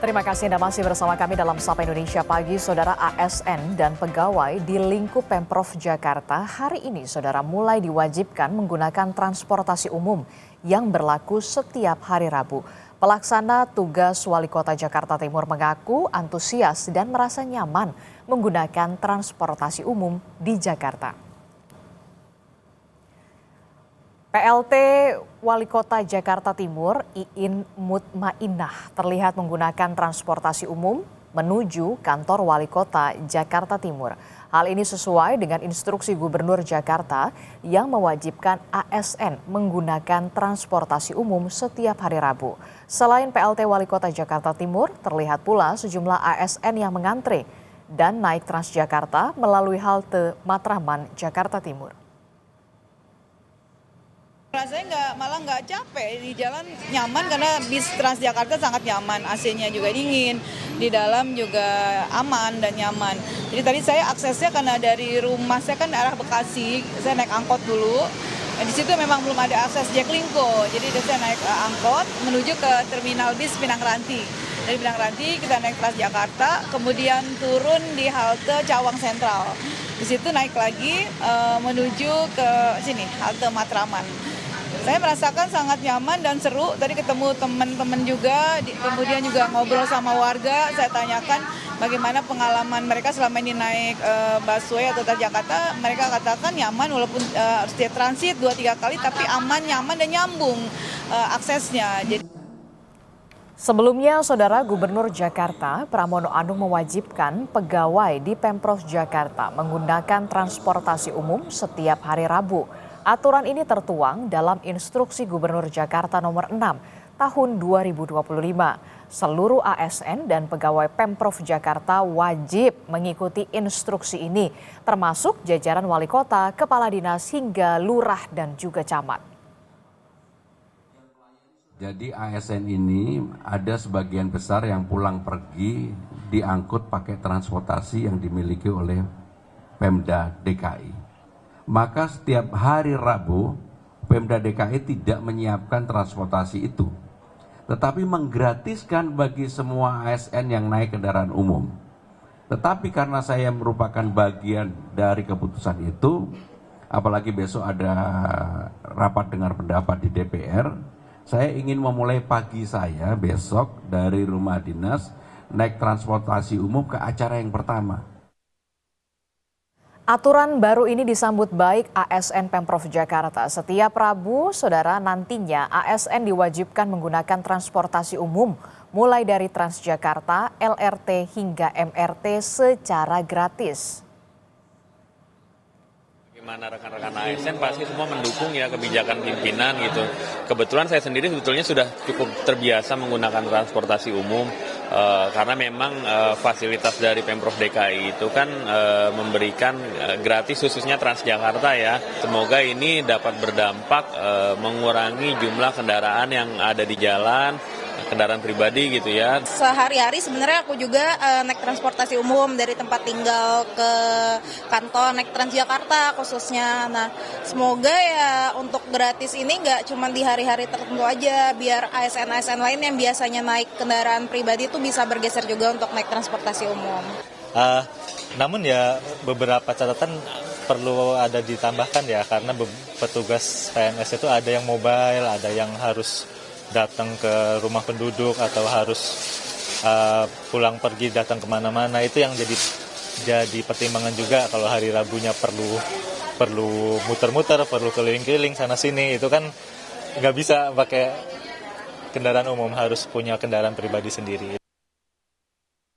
Terima kasih Anda masih bersama kami dalam Sapa Indonesia Pagi. Saudara, ASN dan pegawai di lingkup Pemprov Jakarta hari ini saudara mulai diwajibkan menggunakan transportasi umum yang berlaku setiap hari Rabu. Pelaksana tugas Wali Kota Jakarta Timur mengaku antusias dan merasa nyaman menggunakan transportasi umum di Jakarta. PLT Wali Kota Jakarta Timur, Iin Mutmainah, terlihat menggunakan transportasi umum menuju kantor Wali Kota Jakarta Timur. Hal ini sesuai dengan instruksi Gubernur Jakarta yang mewajibkan ASN menggunakan transportasi umum setiap hari Rabu. Selain PLT Wali Kota Jakarta Timur, terlihat pula sejumlah ASN yang mengantre dan naik Transjakarta melalui halte Matraman, Jakarta Timur. Rasanya malah nggak capek, di jalan nyaman karena bis Transjakarta sangat nyaman, AC-nya juga dingin, di dalam juga aman dan nyaman. Jadi tadi saya aksesnya karena dari rumah saya kan arah Bekasi, saya naik angkot dulu. Di situ memang belum ada akses Jaklingko, jadi saya naik angkot menuju ke terminal bis Pinang Ranti. Dari Pinang Ranti kita naik Transjakarta, kemudian turun di halte Cawang Sentral. Di situ naik lagi menuju ke sini, halte Matraman. Saya merasakan sangat nyaman dan seru. Tadi ketemu teman-teman juga, kemudian juga ngobrol sama warga. Saya tanyakan bagaimana pengalaman mereka selama ini naik busway atau Transjakarta. Mereka katakan nyaman walaupun harus dia transit 2-3 kali, tapi aman, nyaman dan nyambung aksesnya. Sebelumnya, Saudara Gubernur Jakarta Pramono Anung mewajibkan pegawai di Pemprov Jakarta menggunakan transportasi umum setiap hari Rabu. Aturan ini tertuang dalam Instruksi Gubernur Jakarta Nomor 6 Tahun 2025. Seluruh ASN dan pegawai Pemprov Jakarta wajib mengikuti instruksi ini, termasuk jajaran wali kota, kepala dinas hingga lurah dan juga camat. Jadi ASN ini ada sebagian besar yang pulang pergi diangkut pakai transportasi yang dimiliki oleh Pemda DKI. Maka setiap hari Rabu, Pemda DKI tidak menyiapkan transportasi itu, tetapi menggratiskan bagi semua ASN yang naik kendaraan umum. Tetapi karena saya merupakan bagian dari keputusan itu, apalagi besok ada rapat dengar pendapat di DPR, saya ingin memulai pagi saya besok dari rumah dinas naik transportasi umum ke acara yang pertama. Aturan baru ini disambut baik ASN Pemprov Jakarta. Setiap Rabu, Saudara, nantinya ASN diwajibkan menggunakan transportasi umum mulai dari Transjakarta, LRT hingga MRT secara gratis. Gimana rekan-rekan ASN pasti semua mendukung ya kebijakan pimpinan gitu. Kebetulan saya sendiri sebetulnya sudah cukup terbiasa menggunakan transportasi umum karena memang fasilitas dari Pemprov DKI itu kan memberikan gratis khususnya Transjakarta ya. Semoga ini dapat berdampak mengurangi jumlah kendaraan yang ada di jalan, kendaraan pribadi gitu ya. Sehari-hari sebenarnya aku juga naik transportasi umum dari tempat tinggal ke kantor, naik Transjakarta khususnya. Nah, semoga ya untuk gratis ini nggak cuma di hari-hari tertentu aja, biar ASN-ASN lain yang biasanya naik kendaraan pribadi itu bisa bergeser juga untuk naik transportasi umum. Namun ya beberapa catatan perlu ada ditambahkan ya, karena petugas PNS itu ada yang mobile, ada yang harus datang ke rumah penduduk atau harus pulang pergi datang kemana-mana. Itu yang jadi pertimbangan juga kalau hari Rabunya perlu muter-muter, perlu keliling-keliling sana sini. Itu kan nggak bisa pakai kendaraan umum, harus punya kendaraan pribadi sendiri.